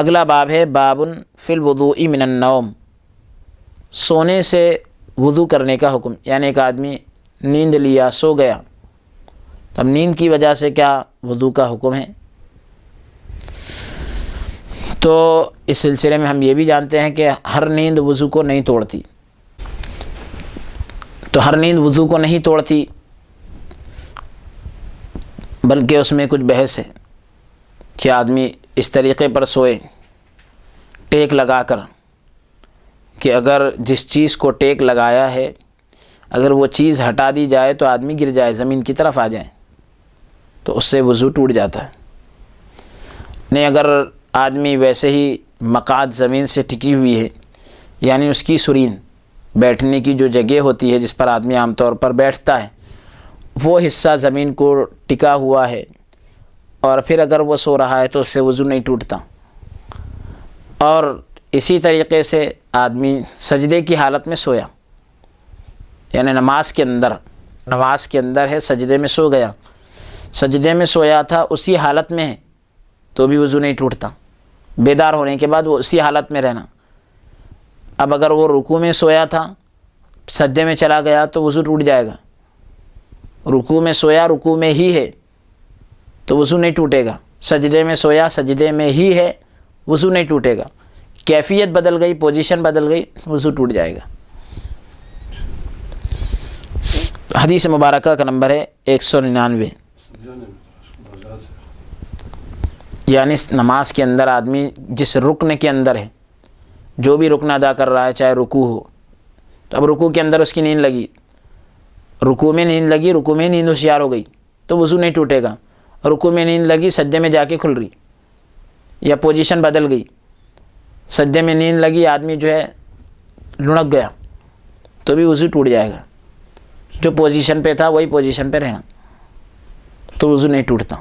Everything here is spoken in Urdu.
اگلا باب ہے بابن فی الوضوء من النوم، سونے سے وضو کرنے کا حکم، یعنی ایک آدمی نیند لیا، سو گیا، تب نیند کی وجہ سے کیا وضو کا حکم ہے؟ تو اس سلسلے میں ہم یہ بھی جانتے ہیں کہ ہر نیند وضو کو نہیں توڑتی، تو ہر نیند وضو کو نہیں توڑتی، بلکہ اس میں کچھ بحث ہے کہ آدمی اس طریقے پر سوئے ٹیک لگا کر کہ اگر جس چیز کو ٹیک لگایا ہے اگر وہ چیز ہٹا دی جائے تو آدمی گر جائے، زمین کی طرف آ جائے، تو اس سے وضو ٹوٹ جاتا ہے۔ نہیں، اگر آدمی ویسے ہی مقعد زمین سے ٹکی ہوئی ہے، یعنی اس کی سرین، بیٹھنے کی جو جگہ ہوتی ہے جس پر آدمی عام طور پر بیٹھتا ہے، وہ حصہ زمین کو ٹکا ہوا ہے، اور پھر اگر وہ سو رہا ہے تو اس سے وضو نہیں ٹوٹتا۔ اور اسی طریقے سے آدمی سجدے کی حالت میں سویا، یعنی نماز کے اندر ہے، سجدے میں سو گیا، سجدے میں سویا تھا، اسی حالت میں ہے تو بھی وضو نہیں ٹوٹتا، بیدار ہونے کے بعد وہ اسی حالت میں رہنا۔ اب اگر وہ رکوع میں سویا تھا، سجدے میں چلا گیا تو وضو ٹوٹ جائے گا۔ رکوع میں سویا، رکوع میں ہی ہے تو وضو نہیں ٹوٹے گا، سجدے میں سویا، سجدے میں ہی ہے، وضو نہیں ٹوٹے گا، کیفیت بدل گئی، پوزیشن بدل گئی، وضو ٹوٹ جائے گا۔ حدیث مبارکہ کا نمبر ہے 199، یعنی نماز کے اندر آدمی جس رکن کے اندر ہے، جو بھی رکن ادا کر رہا ہے، چاہے رکوع ہو، تو اب رکوع کے اندر اس کی نیند لگی، رکوع میں نیند لگی، رکوع میں نیند ہوشیار ہو گئی تو وضو نہیں ٹوٹے گا۔ رکوع میں نیند لگی، سجدے میں جا کے کھل رہی، یا پوزیشن بدل گئی، سجدے میں نیند لگی، آدمی جو ہے لڑک گیا تو بھی وضو ٹوٹ جائے گا۔ جو پوزیشن پہ تھا وہی پوزیشن پہ رہنا، تو وضو نہیں ٹوٹتا۔